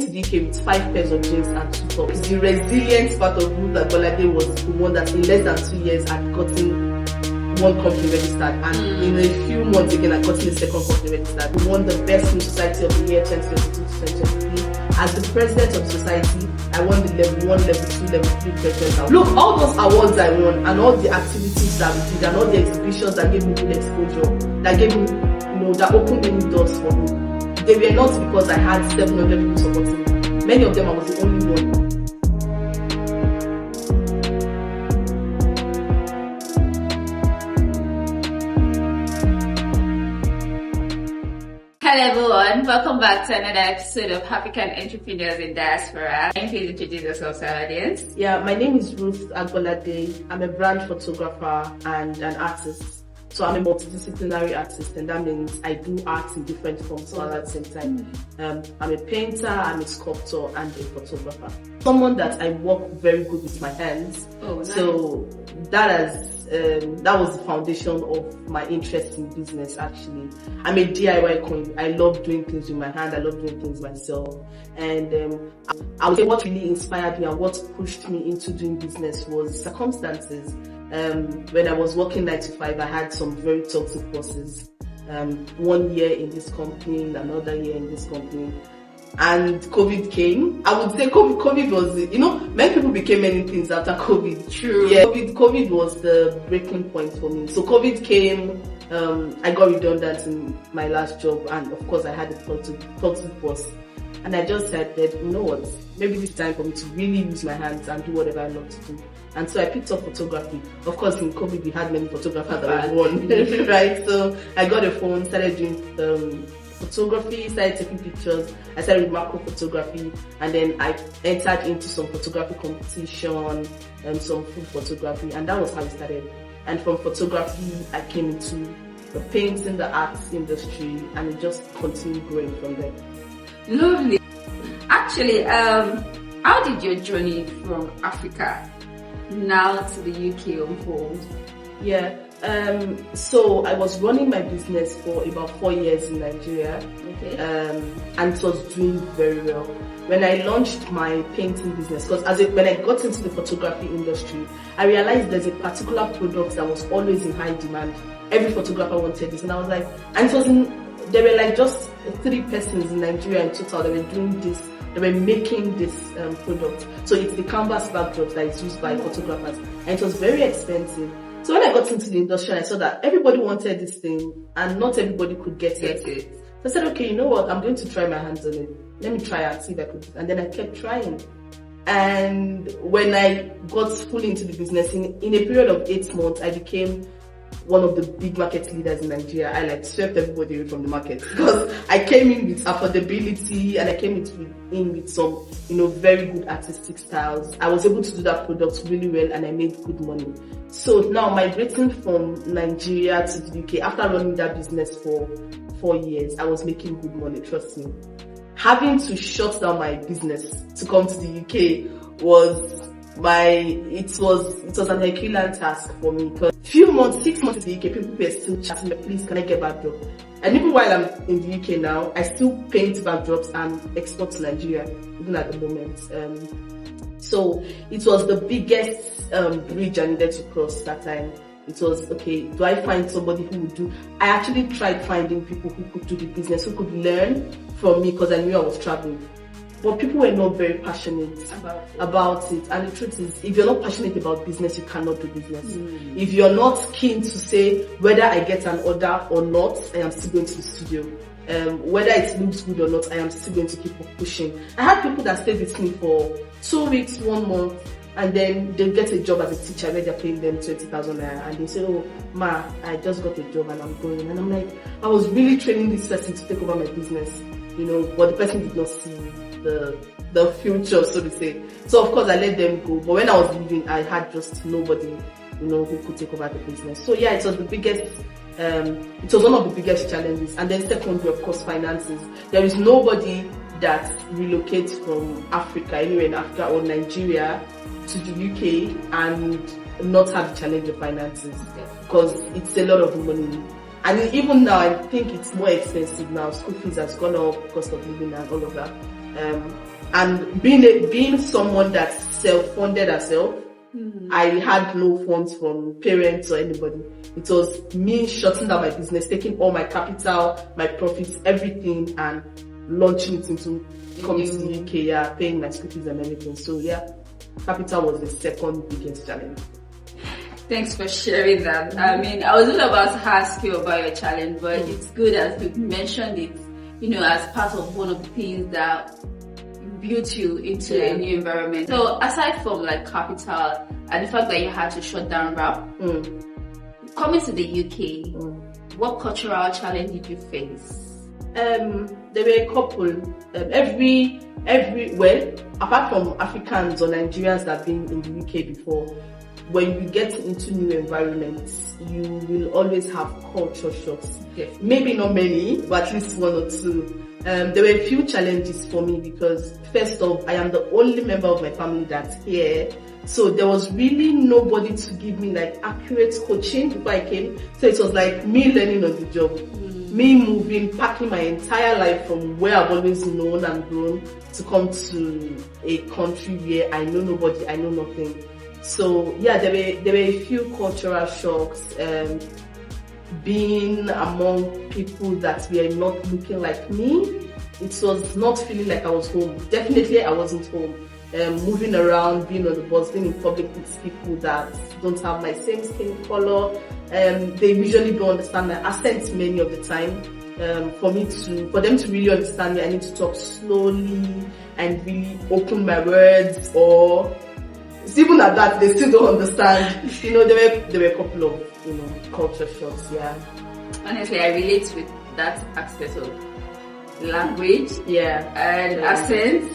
to the UK with 5 pairs of jeans and 2 tops. The resilient part of Ruth Agbolade was the one that in less than 2 years had gotten one company registered, and in a few months again I got the second company registered. We won the best new society of the year 2022-2023. As the president of the society, I won the level 1, level 2, level 3 president award. Look, all those awards I won and all the activities that we did and all the exhibitions that gave me good exposure, that gave me, that opened many doors for me. They were not because I had 700 people supporting me. Many of them I was the only one. Hello everyone, welcome back to another episode of African Entrepreneurs in Diaspora. Can you please introduce yourself to our audience? Yeah, my name is Ruth Agbolade. I'm a brand photographer and an artist. So I'm a multidisciplinary artist, and that means I do art in different forms all at the same time. I'm a painter, I'm a sculptor, and a photographer. Someone that I work very good with my hands. Oh, nice. So that was the foundation of my interest in business. Actually, I'm a DIY queen. I love doing things with my hand. I love doing things myself. And I would say what really inspired me and what pushed me into doing business was circumstances. When I was working 9 to 5, I had some very toxic bosses. 1 year in this company, another year in this company. And COVID came. I would say COVID was, many people became many things after COVID. True. Yeah, COVID was the breaking point for me. So COVID came, I got redundant in my last job, and of course I had a toxic boss. And I just said that, you know what, maybe it's time for me to really use my hands and do whatever I love to do. And so I picked up photography. Of course, in COVID, we had many photographers that were born, right? So I got a phone, started doing photography, started taking pictures. I started with macro photography, and then I entered into some photography competition and some food photography, and that was how it started. And from photography, I came into the painting, the arts industry, and it just continued growing from there. Lovely. Actually, how did your journey from Africa now to the UK unfold? Yeah, so I was running my business for about 4 years in Nigeria, Okay. and it was doing very well. When I launched my painting business, because when I got into the photography industry, I realized there's a particular product that was always in high demand. Every photographer wanted this, and I was like, and it wasn't. There were like just 3 persons in Nigeria in total that were doing this. They were making this product. So it's the canvas backdrop that is used by photographers, and it was very expensive. So when I got into the industry, I saw that everybody wanted this thing, and not everybody could get it. So I said, okay, you know what? I'm going to try my hands on it. Let me try and see if I could. And then I kept trying. And when I got fully into the business, in a period of 8 months, I became one of the big market leaders in Nigeria. I swept everybody away from the market because I came in with affordability, and I came in with some, very good artistic styles. I was able to do that product really well, and I made good money. So now migrating from Nigeria to the UK, after running that business for 4 years, I was making good money, trust me. Having to shut down my business to come to the UK was an Herculean task for me, because 6 months in the UK, people were still chatting, please can I get backdrop? And even while I'm in the UK now, I still paint backdrops and export to Nigeria, even at the moment. So it was the biggest bridge I needed to cross that time. It was, okay, do I find somebody who would do? I actually tried finding people who could do the business, who could learn from me, because I knew I was traveling. But people were not very passionate about it. And the truth is, if you're not passionate about business, you cannot do business. If you're not keen to say whether I get an order or not, I am still going to the studio. Whether it looks good or not, I am still going to keep pushing. I had people that stayed with me for 2 weeks, 1 month, and then they get a job as a teacher where they're paying them 20,000 naira, and they say, oh, ma, I just got a job and I'm going. And I'm like, I was really training this person to take over my business, but the person did not see the future, so to say. So of course I let them go. But when I was leaving, I had just nobody, who could take over the business. So yeah, it was it was one of the biggest challenges. And then secondly, of course, finances. There is nobody that relocates from Africa, anywhere in Africa or Nigeria, to the UK and not have the challenge of finances, because it's a lot of money. And even now, I think it's more expensive now. School fees has gone up, cost of living and all of that. And being someone that self-funded herself, I had no funds from parents or anybody. It was me shutting down my business, taking all my capital, my profits, everything, and launching it into coming to the UK, paying my school fees and everything. So capital was the second biggest challenge. Thanks for sharing that. I mean, I was not about to ask you about your challenge, but it's good as you mentioned it, as part of one of the things that built you into a new environment. So aside from like capital and the fact that you had to shut down R.A.P, coming to the UK, what cultural challenge did you face? There were a couple. Apart from Africans or Nigerians that have been in the UK before, when you get into new environments, you will always have culture shocks. Maybe not many, but at least one or two. There were a few challenges for me because first off, I am the only member of my family that's here. So there was really nobody to give me like accurate coaching before I came. So it was like me learning on the job. Me moving, packing my entire life from where I've always known and grown to come to a country where I know nobody, I know nothing. So there were a few cultural shocks. Being among people that were not looking like me, it was not feeling like I was home. Definitely I wasn't home. Moving around, being on the bus, being in public with people that don't have my same skin color. They usually don't understand my accent many of the time. For them to really understand me, I need to talk slowly and really open my words, or even at that, they still don't understand. There were a couple of, culture shocks, Honestly, I relate with that aspect of language, and accent.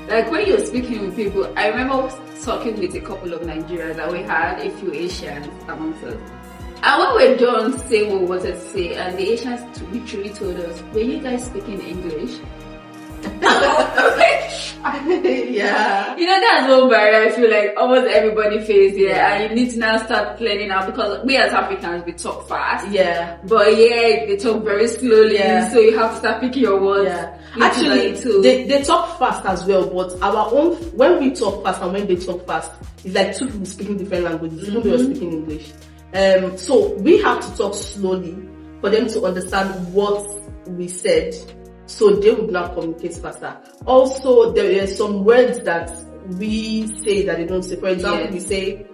Like when you're speaking with people, I remember talking with a couple of Nigerians and we had a few Asians amongst us. And when we're done saying what we wanted to say, and the Asians literally told us, were you guys speaking English? That's one barrier I feel like almost everybody faces here, and you need to now start planning out, because we as Africans, we talk fast, but they talk very slowly, so you have to start picking your words. Actually, they talk fast as well, but when we talk fast and when they talk fast, it's like two people speaking different languages, even though we're speaking English. So we have to talk slowly for them to understand what we said, so they would now communicate faster. Also, there are some words that we say that they don't say. For example, we say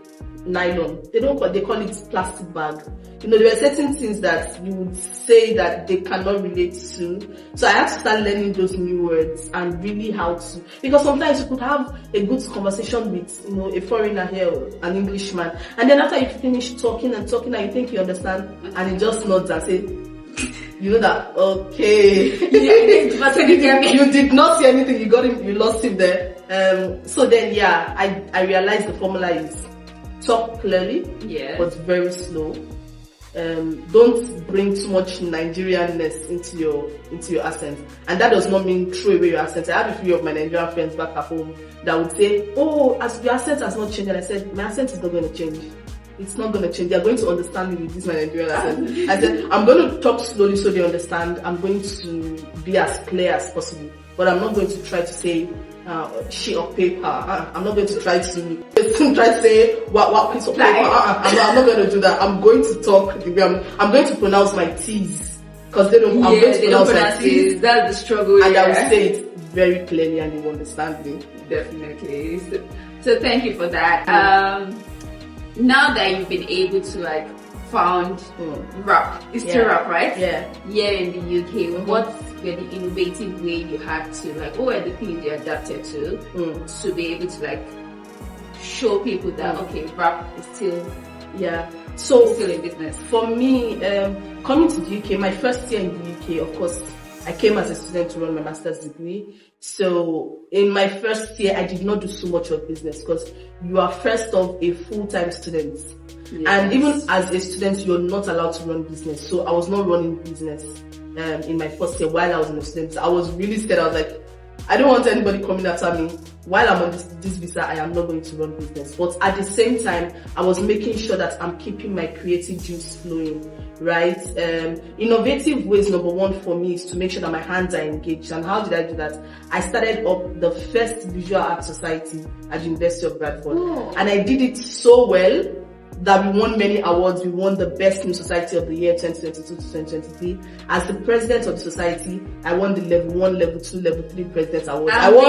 nylon. They call it plastic bag. There were certain things that you would say that they cannot relate to. So I had to start learning those new words and really how to, because sometimes you could have a good conversation with, a foreigner here, an Englishman, and then after you finish talking and you think you understand, and he just nods and say, that, okay. You did not see anything, you got him, you lost him there. So then, I realized the formula is talk clearly, but very slow. Don't bring too much Nigerianness into your accent, and that does not mean throw away your accent. I have a few of my Nigerian friends back at home that would say, "Oh, as your accent has not changed," and I said, "My accent is not going to change. It's not going to change. They are going to understand me with this my Nigerian accent." I said, "I'm going to talk slowly so they understand. I'm going to be as clear as possible, but I'm not going to try to say sheet of paper. I'm not going to try to say what piece of paper. I'm not going to do that. I'm going to talk the way I'm going to pronounce my T's, because they don't. I'm going to pronounce my T's. That's the struggle. And I will say it very clearly, and they will understand me. Definitely. So thank you for that. Now that you've been able to found R.A.P, it's still R.A.P, right? Here in the UK, what were the innovative way you had to what were the things you adapted to be able to show people that okay, R.A.P is still still in business? For me, coming to the UK, my first year in the UK, of course, I came as a student to run my master's degree. So in my first year, I did not do so much of business, because you are first of a full-time student. And even as a student, you're not allowed to run business. So I was not running business in my first year while I was in the students. I was really scared. I was like, I don't want anybody coming after me. While I'm on this visa, I am not going to run business. But at the same time, I was making sure that I'm keeping my creative juice flowing, right? Innovative ways, number one for me, is to make sure that my hands are engaged. And how did I do that? I started up the first visual art society at the University of Bradford. Oh. And I did it so well that we won many awards. We won the Best New Society of the Year 2022 to 2023. As the president of the society, I won the level 1, level 2, level 3 president awards. I won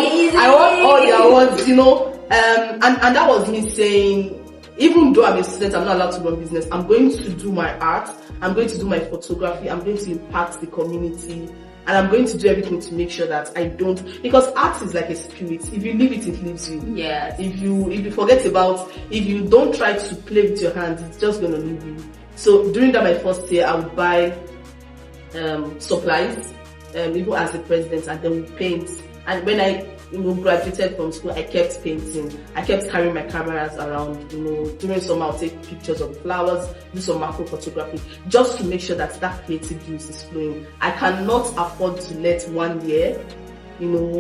all the awards, you know. And that was me saying, even though I'm a student, I'm not allowed to run business. I'm going to do my art. I'm going to do my photography. I'm going to impact the community. And I'm going to do everything to make sure that I don't, because art is like a spirit. If you leave it, it leaves you. Yes. If you forget about, if you don't try to play with your hands, it's just going to leave you. So during that my first year, I would buy supplies, even as the president, and then we paint. And when I graduated from school, I kept painting. I kept carrying my cameras around. During summer, I'll take pictures of flowers, do some macro photography, just to make sure that creative juice is flowing. I cannot afford to let 1 year,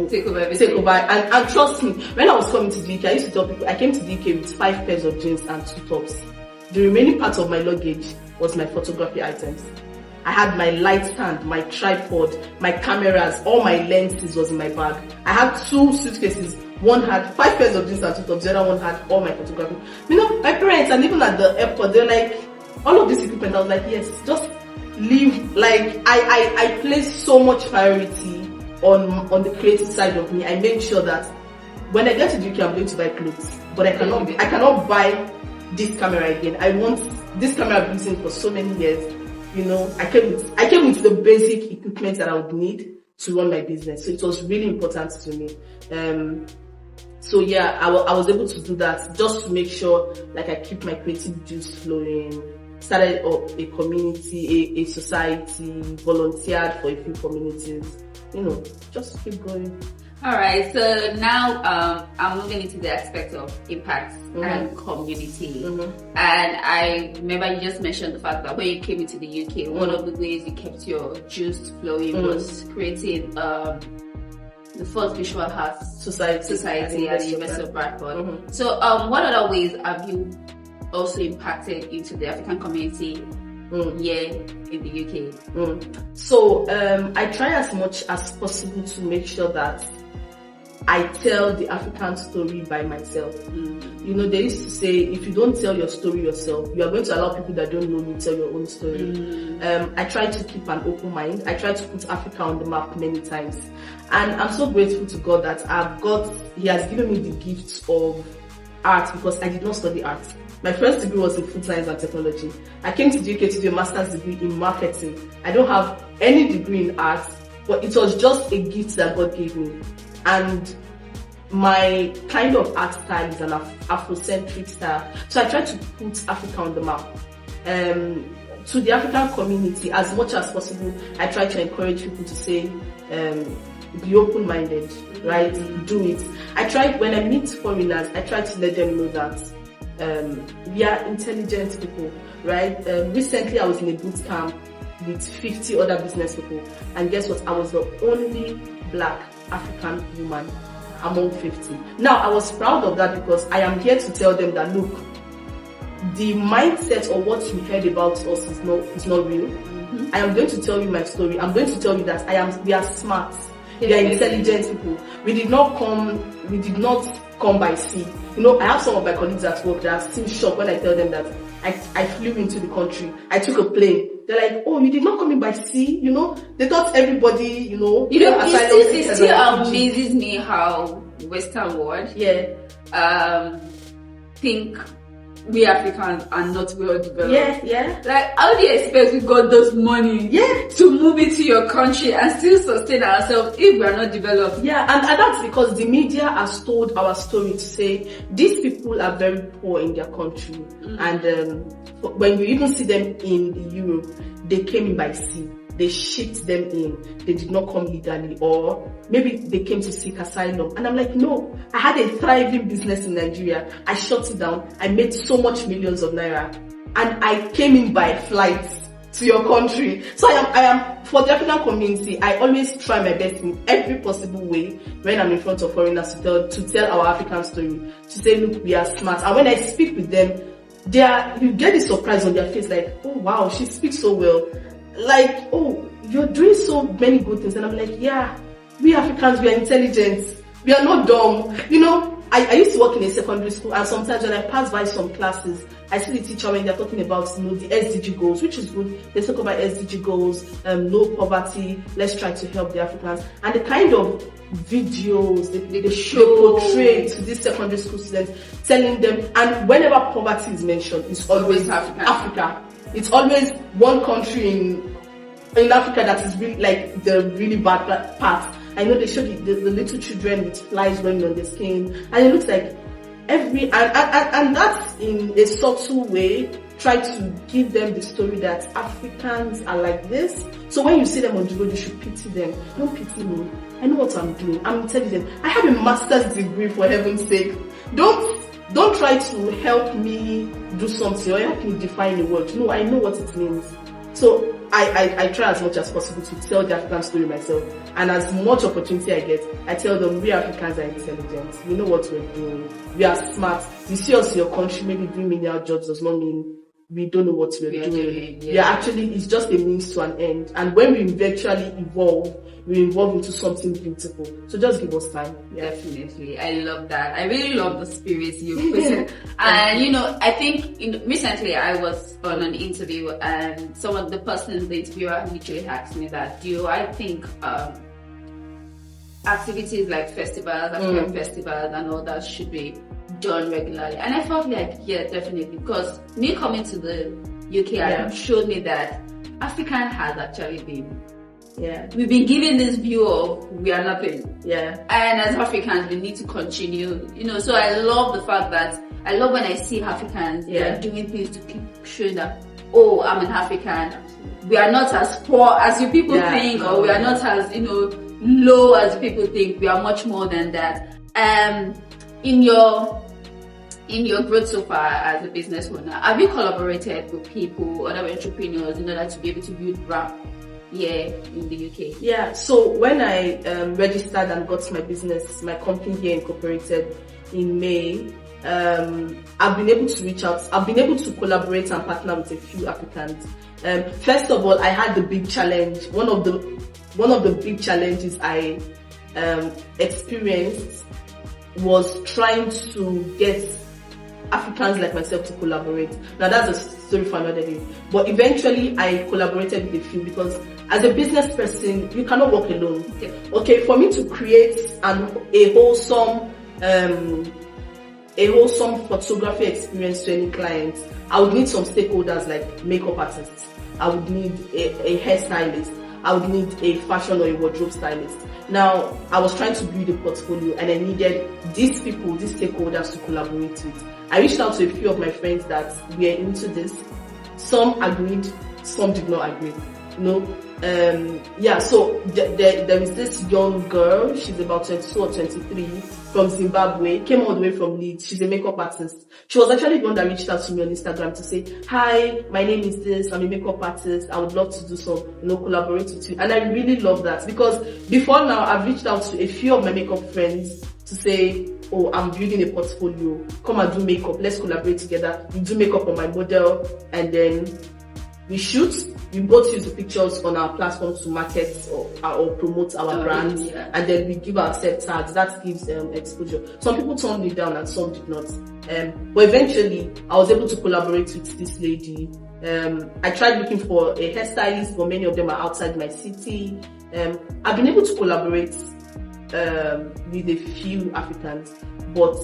take over everything. And trust me, when I was coming to the UK, I used to tell people I came to the UK with 5 pairs of jeans and 2 tops. The remaining part of my luggage was my photography items. I had my light stand, my tripod, my cameras, all my lenses was in my bag. I had 2 suitcases. One had 5 pairs of jeans and 2 tops. The other one had all my photography. My parents, and even at the airport, they're like, all of this equipment. I was like, yes, just leave. Like, I placed so much priority on the creative side of me. I made sure that when I get to the UK, I'm going to buy clothes, but I cannot buy this camera again. I want this camera. I've been using for so many years. I came with the basic equipment that I would need to run my business. So it was really important to me. So yeah, I was able to do that just to make sure like I keep my creative juice flowing. Started up a community, a society, volunteered for a few communities. Just keep going. Alright, so now I'm moving into the aspect of impact and community. And I remember you just mentioned the fact that when you came into the UK, one of the ways you kept your juice flowing was creating the first visual arts society at the University of Bradford. So what other ways have you also impacted into the African community here in the UK? So I try as much as possible to make sure that I tell the African story by myself. They used to say, if you don't tell your story yourself, you are going to allow people that don't know you tell your own story. I try to keep an open mind. I try to put Africa on the map many times. And I'm so grateful to God that He has given me the gift of art, because I did not study art. My first degree was in food science and technology. I came to the UK to do a master's degree in marketing. I don't have any degree in art, but it was just a gift that God gave me. And my kind of art style is an Afrocentric style. So I try to put Africa on the map. To the African community, as much as possible, I try to encourage people to say, be open-minded, right? Do it. When I meet foreigners, I try to let them know that we are intelligent people, right? Recently, I was in a boot camp with 50 other business people, and guess what? I was the only Black African woman among 50. Now, I was proud of that because I am here to tell them that, look, the mindset or what you heard about us is not real. I am going to tell you my story. I'm going to tell you that we are smart. We are intelligent people. We did not come by sea. I have some of my colleagues at work that are still shocked when I tell them that I flew into the country. I took a plane. They're like, oh, you did not come in by sea? They thought everybody, it still amazes me how Western world think we Africans are not well developed. Yeah. Like, how do you expect we got those money to move into your country and still sustain ourselves if we are not developed? Yeah, and that's because the media has told our story to say these people are very poor in their country. And when you even see them in Europe, they came in by sea. They shipped them in. They did not come legally, or maybe they came to seek asylum. And I'm like, no, I had a thriving business in Nigeria. I shut it down. I made so much millions of naira. And I came in by flight to your country. So I am for the African community. I always try my best in every possible way when I'm in front of foreigners to tell our African story, to say, look, we are smart. And when I speak with them, you get this surprise on their face, like, oh wow, she speaks so well. Like, oh, you're doing so many good things. And I'm like, yeah, we Africans, we are intelligent. We are not dumb. You know, I used to work in a secondary school, and sometimes when I pass by some classes, I see the teacher when they're talking about, you know, the SDG goals, which is good. They talk about SDG goals, no poverty, let's try to help the Africans. And the kind of videos they portray to these secondary school students, telling them, and whenever poverty is mentioned, it's always Africa. It's always one country in Africa that is really like the really bad part. I know they show the little children with flies running on their skin, and it looks like and that's in a subtle way try to give them the story that Africans are like this. So when you see them on the road, you should pity them. Don't pity me. I know what I'm doing. I'm intelligent. I have a master's degree, for heaven's sake. Don't try to help me do something or help me define a word. No, I know what it means. So I try as much as possible to tell the African story myself, and as much opportunity I get, I tell them we Africans are intelligent. We know what we're doing. We are smart. You see us in your country maybe doing menial jobs does not mean we don't know what we're doing. Yeah. We are actually, it's just a means to an end. And when we eventually evolve, we evolve into something beautiful. So just give us time. Yeah. Definitely. I love that. I really love the spirit you put in. And you know, I think recently I was on an interview, and the person in the interviewer literally asked me that, I think activities like festivals, African festivals and all that should be done regularly. And I felt like, yeah, definitely, because me coming to the UK showed me that African has actually been, we've been given this view of we are nothing. Yeah. And as Africans, we need to continue, so I love the fact that, I love when I see Africans that are doing things to keep showing that, oh, I'm an African. We are not as poor as you people think, or we are not as, low as people think. We are much more than that. In your growth so far as a business owner, have you collaborated with people, other entrepreneurs, in order to be able to build R.A.P here in the UK? Yeah, so when I registered and got my company here incorporated in May, I've been able to reach out, I've been able to collaborate and partner with a few Africans. First of all, I had the big challenge. One of the big challenges I experienced was trying to get Africans like myself to collaborate. Now that's a story for another day. But eventually I collaborated with a few, because as a business person, you cannot work alone. Okay, for me to create a wholesome photography experience to any client, I would need some stakeholders like makeup artists. I would need a hairstylist. I would need a fashion or a wardrobe stylist. Now, I was trying to build a portfolio, and I needed these people, these stakeholders to collaborate with. I reached out to a few of my friends that were into this. Some agreed, some did not agree. So there is this young girl, she's about 22 or 23, from Zimbabwe, came all the way from Leeds. She's a makeup artist. She was actually the one that reached out to me on Instagram to say, hi, my name is this, I'm a makeup artist, I would love to do some, collaborate with you. And I really love that, because before now, I've reached out to a few of my makeup friends to say, oh, I'm building a portfolio, come and do makeup, let's collaborate together. You do makeup on my model, and then we shoot. We both use the pictures on our platform to market or promote our brands, and then we give ourselves tags. That gives exposure. Some people turned it down and some did not. But eventually, I was able to collaborate with this lady. I tried looking for a hairstylist, but many of them are outside my city. I've been able to collaborate with a few Africans, but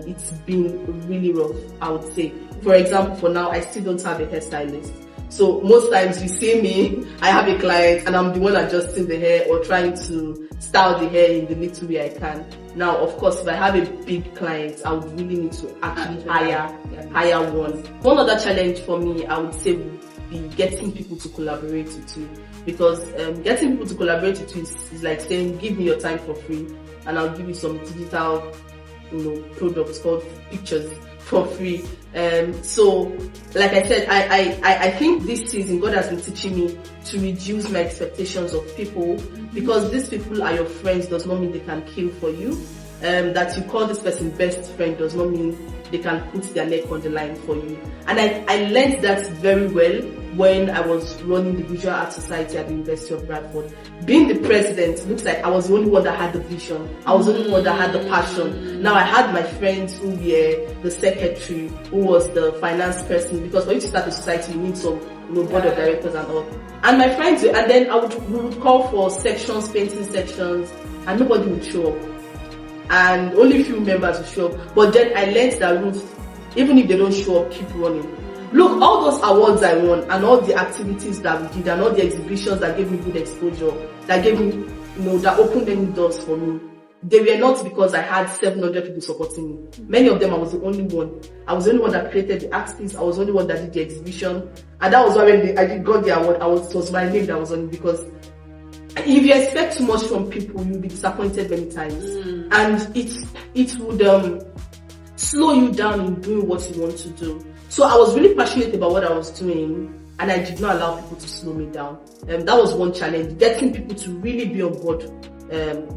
it's been really rough, I would say. For example, for now, I still don't have a hairstylist. So most times you see me, I have a client and I'm the one adjusting the hair or trying to style the hair in the little way I can. Now, of course, if I have a big client, I would really need to actually hire one. One other challenge for me, I would say, would be getting people to collaborate with you. Because getting people to collaborate with you is like saying, give me your time for free and I'll give you some digital products called pictures for free. So like I said, I think this season God has been teaching me to reduce my expectations of people, because these people are your friends does not mean they can kill for you. That you call this person best friend does not mean they can put their neck on the line for you. And I learned that very well when I was running the Visual Art Society at the University of Bradford. Being the president, looks like I was the only one that had the vision. I was the only one that had the passion. Now I had my friends who were the secretary, who was the finance person, because for you to start a society, you need some board of directors and all. And my friends, and then we would call for sections, painting sections, and nobody would show up. And only few members would show up. But then I learned that Ruth, even if they don't show up, keep running. Look, all those awards I won and all the activities that we did and all the exhibitions that gave me good exposure, that gave me, that opened any doors for me, they were not because I had 700 people supporting me. Many of them, I was the only one. I was the only one that created the art piece. I was the only one that did the exhibition. And that was why when I got the award, it was my name that was on it, because if you expect too much from people, you'll be disappointed many times. And it would slow you down in doing what you want to do. So I was really passionate about what I was doing, and I did not allow people to slow me down. That was one challenge, getting people to really be on board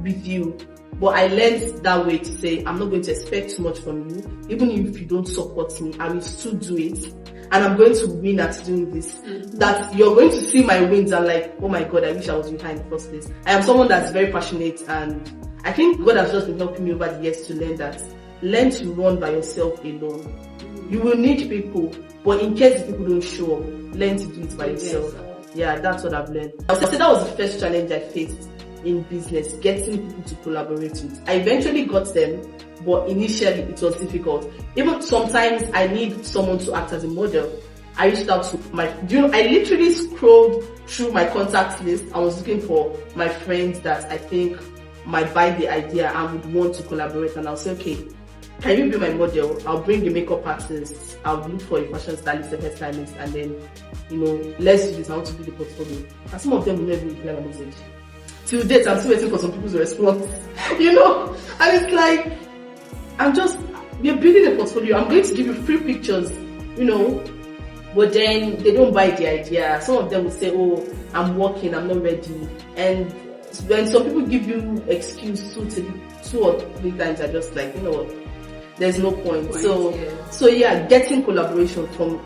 with you. But I learned that way to say, I'm not going to expect too much from you. Even if you don't support me, I will still do it. And I'm going to win at doing this. That you're going to see my wins and like, oh my God, I wish I was with her in the first place. I am someone that's very passionate, and I think God has just been helping me over the years to learn that. Learn to run by yourself alone. You will need people, but in case people don't show up, learn to do it by yourself. Yeah, that's what I've learned. I would say that was the first challenge I faced in business, getting people to collaborate with. I eventually got them, but initially it was difficult. Even sometimes I need someone to act as a model. I reached out to I literally scrolled through my contact list. I was looking for my friends that I think might buy the idea and would want to collaborate, and I'll say, okay, can you be my model? I'll bring the makeup artist, I'll look for a fashion stylist, a hairstylist, and then, let's do this. I want to do the portfolio. And some of them will never reply my message. Till date, I'm still waiting for some people to respond. And it's like, we're building a portfolio. I'm going to give you free pictures, but then they don't buy the idea. Some of them will say, oh, I'm working, I'm not ready. And when some people give you excuse 2 or 3 times, I just like, there's no point. So yeah, getting collaboration from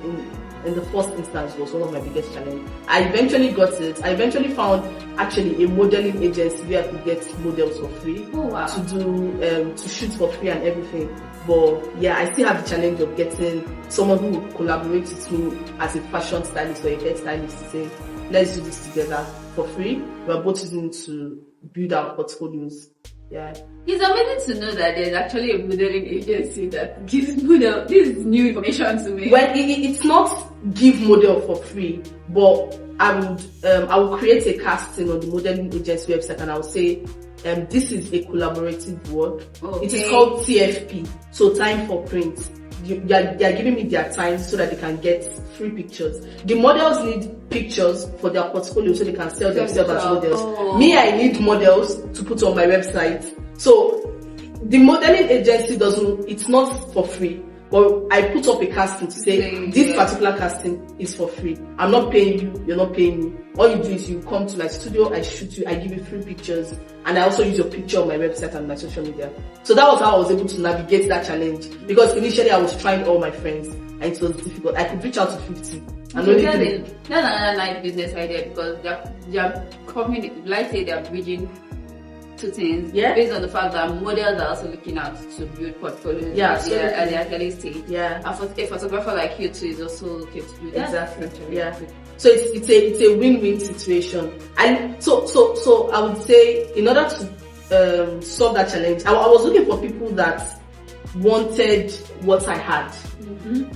in the first instance was one of my biggest challenges. I eventually got it. I eventually found actually a modeling agency where I could get models for free to do to shoot for free and everything. But yeah, I still have the challenge of getting someone who will collaborate with me as a fashion stylist or a hair stylist to say, let's do this together for free. We're both using it to build our portfolios. Yeah. It's amazing to know that there's actually a modeling agency that gives model. This is new information to me. Well, it's not give model for free, but I will create a casting on the modeling agency website, and I'll say, this is a collaborative work. Okay. It's called TFP, so time for print. They are giving me their time so that they can get free pictures. The models need pictures for their portfolio so they can sell themselves as models. Me, I need models to put on my website. So the modeling agency it's not for free. But I put up a casting to say, this particular casting is for free. I'm not paying you, you're not paying me. All you do is you come to my studio, I shoot you, I give you free pictures, and I also use your picture on my website and my social media. So that was how I was able to navigate that challenge. Because initially I was trying all my friends, and it was difficult. I could reach out to 50. That's another nice business idea, because they're coming, let's say they're bridging two things, based on the fact that models are also looking out to build portfolios at the early stage. Yeah. And for a photographer like you too is also looking to build exactly. Yeah. So it's a win-win situation. And so I would say, in order to solve that challenge, I was looking for people that wanted what I had.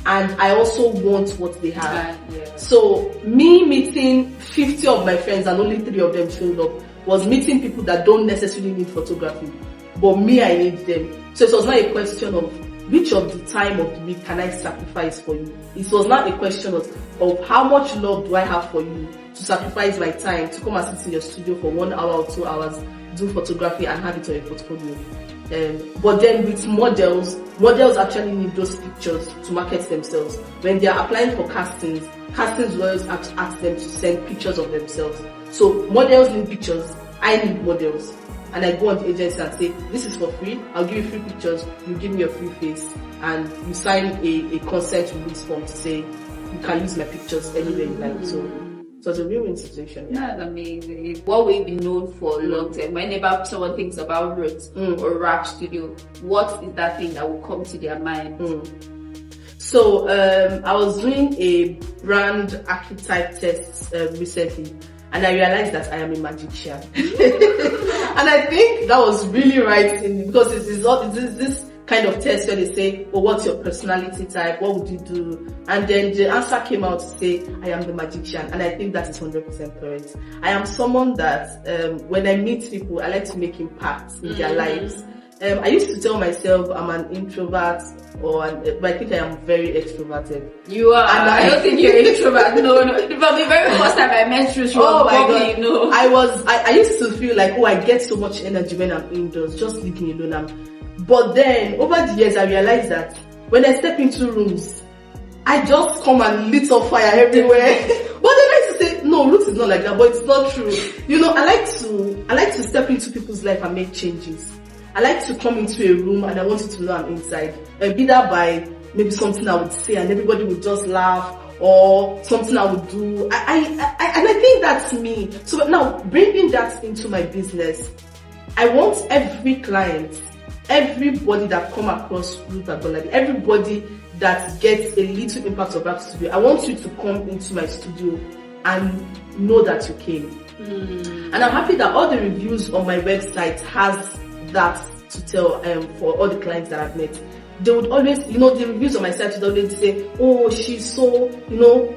And I also want what they have. So me meeting 50 of my friends and only 3 of them showed up was meeting people that don't necessarily need photography, but me, I need them. So it was not a question of which of the time of the week can I sacrifice for you. It was not a question of how much love do I have for you to sacrifice my time to come and sit in your studio for 1 hour or 2 hours, do photography and have it on a portfolio. But then with models actually need those pictures to market themselves. When they are applying for castings will always ask them to send pictures of themselves. So models need pictures, I need models. And I go on the agency and say, this is for free, I'll give you free pictures, you give me your free face, and you sign a consent release form to say, you can use my pictures anywhere you like. So it's a win-win situation. Yeah. That's amazing. What we've been known for a long time, whenever someone thinks about Ruth or R.A.P studio, what is that thing that will come to their mind? So I was doing a brand archetype test recently, and I realized that I am a magician. And I think that was really right because it is this kind of test where they say, oh, what's your personality type? What would you do? And then the answer came out to say, I am the magician. And I think that is 100% correct. I am someone that, when I meet people, I like to make impacts in their lives. I used to tell myself I'm an introvert, but I think I am very extroverted. You are. And I don't think you're an introvert. No. From the very first time I met you, I used to feel like, I get so much energy when I'm indoors. Just leave me alone. But then, over the years, I realized that when I step into rooms, I just come and lit up fire everywhere. But they like to say, no, Ruth is not like that, but it's not true. I like to step into people's life and make changes. I like to come into a room and I want you to know I'm inside. Be that by maybe something I would say and everybody would just laugh, or something I would do. And I think that's me. So now, bringing that into my business, I want every client, everybody that come across Ruth Agbolade, everybody that gets a little impact of R.A.P studio, I want you to come into my studio and know that you came. And I'm happy that all the reviews on my website has that to tell for all the clients that I've met. They would always, the reviews on my site would always say, oh, she's so,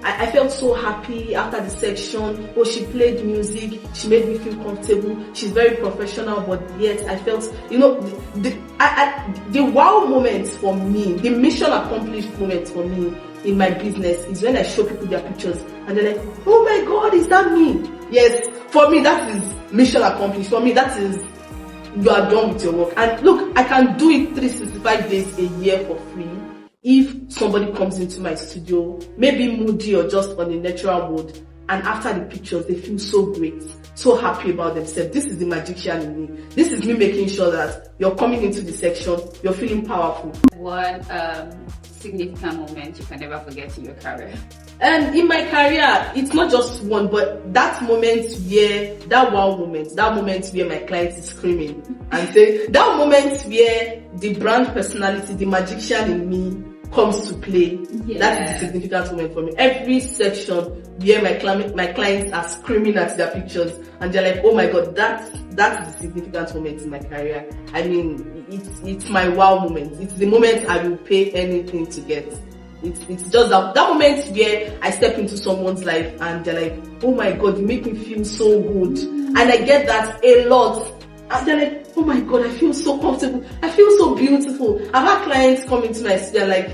I felt so happy after the section. Oh, she played music. She made me feel comfortable. She's very professional, but yet I felt, the wow moments for me, the mission accomplished moments for me in my business is when I show people their pictures and they're like, oh my God, is that me? Yes, for me, that is mission accomplished. For me, that is, you are done with your work. And look, I can do it 365 days a year for free if somebody comes into my studio, maybe moody or just on a natural mode, and after the pictures they feel so great, so happy about themselves. This is the magician in me. This is me making sure that you're coming into the section, you're feeling powerful. What significant moment you can never forget in your career? In my career, it's not just one, but that moment where my client is screaming and say, that moment where the brand personality, the magician in me comes to play. Yeah. That is a significant moment for me. Every section where my clients are screaming at their pictures and they're like, oh my God, that's the significant moment in my career. I mean, it's my wow moment. It's the moment I will pay anything to get. It's just that moment where I step into someone's life and they're like, oh my God, you make me feel so good. And I get that a lot. And they're like, oh my God, I feel so comfortable. I feel so beautiful. I've had clients come into my studio like,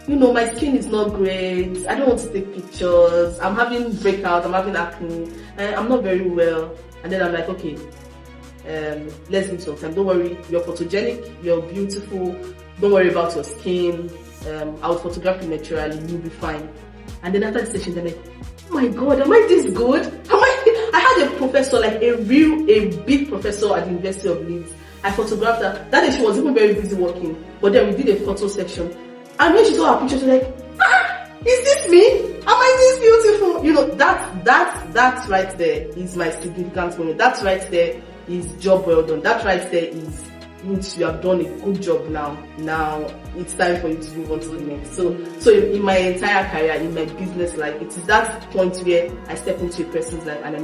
my skin is not great. I don't want to take pictures. I'm having breakouts. I'm having acne. I'm not very well. And then I'm like, okay, let's give some time. Don't worry. You're photogenic. You're beautiful. Don't worry about your skin. I'll photograph you naturally, you'll be fine. And then after the session, they're like, oh my God, am I this good? I had a professor, like a big professor at the University of Leeds. I photographed her. That day she was even very busy working. But then we did a photo section. And when she saw her picture, she was like, is this me? Am I this beautiful? That right there is my significant moment. That right there is job well done. That right there is, you have done a good job now. Now it's time for you to move on to the next. So in my entire career, in my business life, it is that point where I step into a person's life and I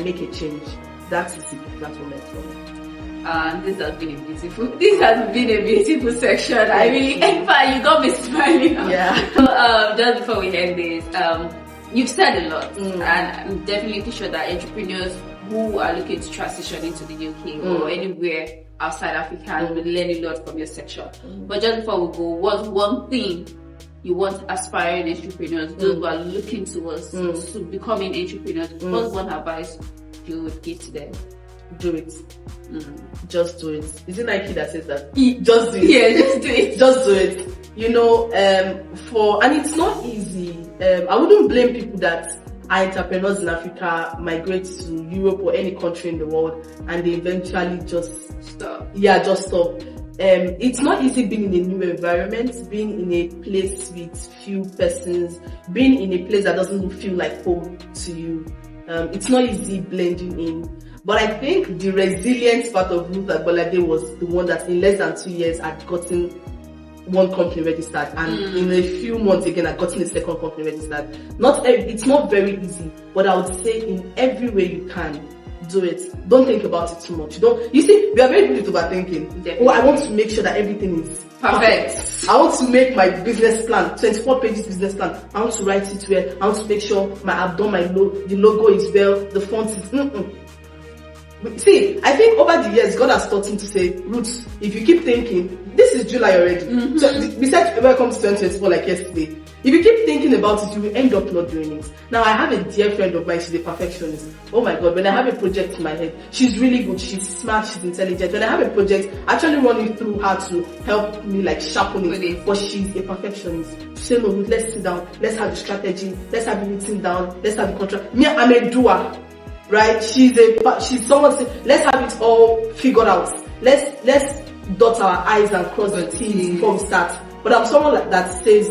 make a change. That's the significant moment for me. This has been a beautiful section. I mean, in fact, you got me smiling. Yeah. So, just before we end this, you've said a lot, and I'm definitely sure that entrepreneurs who are looking to transition into the UK or anywhere outside Africa will learn a lot from your section. But just before we go, what's one thing you want aspiring entrepreneurs, those who are looking towards to becoming entrepreneurs, what's one advice you would give to them? Do it. Just do it. Is it Nike that says that? Just do it. Yeah, just do it. Just do it. You know, and it's not easy. I wouldn't blame people that are entrepreneurs in Africa, migrate to Europe or any country in the world, and they eventually just stop. Yeah, just stop. It's not easy being in a new environment, being in a place with few persons, being in a place that doesn't feel like home to you. It's not easy blending in. But I think the resilience part of Ruth Agbolade was the one that in less than 2 years had gotten one company registered, and in a few months again I've gotten a second company registered. It's not very easy, but I would say in every way you can, do it. Don't think about it too much. You see, we are very good at overthinking. Definitely. Oh, I want to make sure that everything is perfect. I want to make my business plan, 24 pages business plan. I want to write it well. I want to make sure I've done the logo is well, the font is See, I think over the years, God has taught him to say, Ruth, if you keep thinking, this is July already. So we said welcome to 2024 like yesterday. If you keep thinking about it, you will end up not doing it. Now, I have a dear friend of mine, she's a perfectionist. Oh my God, when I have a project in my head, she's really good, she's smart, she's intelligent. When I have a project, I actually running through her to help me like sharpen it. But she's a perfectionist. She said, no, Ruth, let's sit down, let's have the strategy, let's have the meeting down, let's have the contract. Me, I'm a doer. Right? She's someone saying, let's have it all figured out. Let's dot our I's and cross the T's before we start. But I'm someone that says,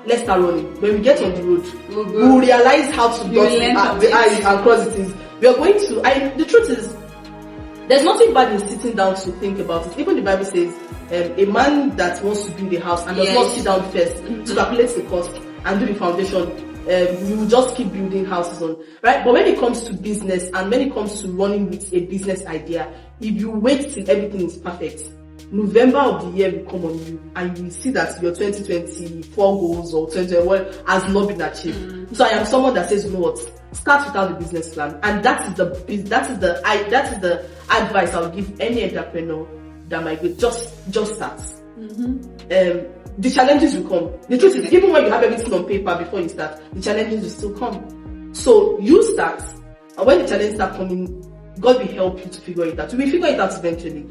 let's start running. When we get on the road, we'll realize how to dot the I's and cross the T's. We are going to, the truth is, there's nothing bad in sitting down to think about it. Even the Bible says, a man that wants to build a house and does not sit down first to calculate the cost and do the foundation, you will just keep building houses on, right? But when it comes to business and when it comes to running with a business idea, if you wait till everything is perfect, November of the year will come on you and you will see that your 2024 goals or 2021 has not been achieved. So I am someone that says, you know what, start without the business plan, and that is the advice I would give any entrepreneur that might be just start. The challenges will come. The truth is, even when you have everything on paper before you start, the challenges will still come. So you start, and when the challenges start coming, God will help you to figure it out. You will figure it out eventually.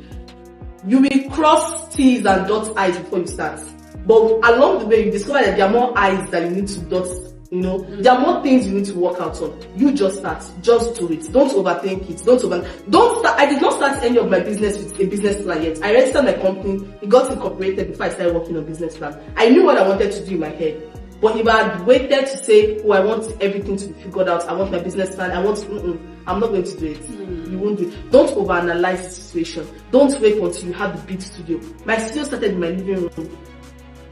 You will cross T's and dot I's before you start. But along the way, you discover that there are more I's that you need to dot. There are more things you need to work out on. You just start. Just do it. Don't overthink it. Don't start. I did not start any of my business with a business plan yet. I registered my company. It got incorporated before I started working on business plan. I knew what I wanted to do in my head. But if I had waited to say, oh, I want everything to be figured out, I want my business plan, I'm not going to do it. You won't do it. Don't overanalyze the situation. Don't wait until you have the big studio. My studio started in my living room.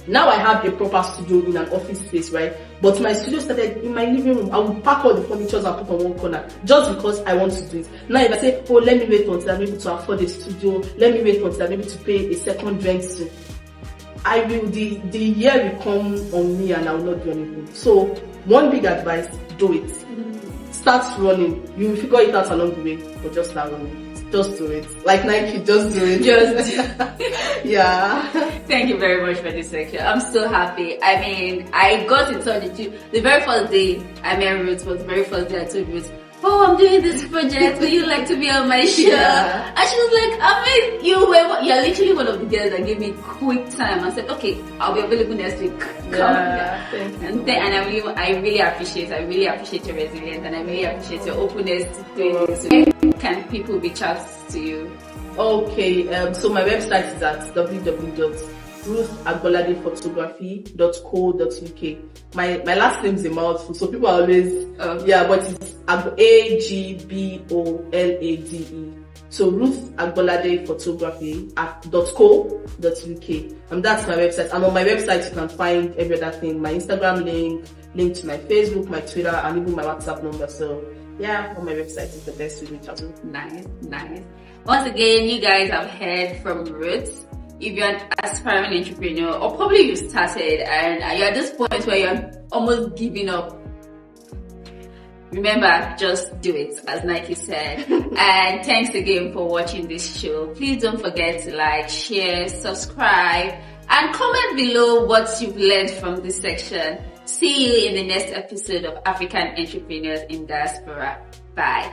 Now I have a proper studio in an office space, right? But my studio started in my living room. I would pack all the furniture and put on one corner just because I want to do it. Now if I say, oh, let me wait until I'm able to afford a studio, let me wait until I'm able to pay a second rent, the year will come on me and I will not do anything. So one big advice, do it. Start running. You will figure it out along the way, but just start running. Just do it. Like Nike, just do it. Yeah. Thank you very much for this section. I'm so happy. I mean, I got in touch with you. The very first day I met Ruth was the very first day I told Ruth, oh, I'm doing this project. Would you like to be on my show? Yeah. And she was like, I mean, you're literally one of the girls that gave me quick time. I said, okay, I'll be available next week. Yeah, thank you. And I really appreciate your resilience, and I really appreciate your openness to doing this. Where can people reach out to you? Okay, so my website is at www.ruthagboladefotography.co.uk. My last name is a mouthful, so people are always but it's Agbolade. So Ruth Agbolade Photography .co.uk. That's my website. And on my website you can find every other thing, my Instagram link to my Facebook, my Twitter, and even my WhatsApp number. So yeah, on my website is the best to reach out to. Nice. Once again, you guys have heard from Ruth. If you're an aspiring entrepreneur, or probably you started and you're at this point where you're almost giving up, remember, just do it, as Nike said. And thanks again for watching this show. Please don't forget to like, share, subscribe, and comment below what you've learned from this section. See you in the next episode of African Entrepreneurs in Diaspora. Bye.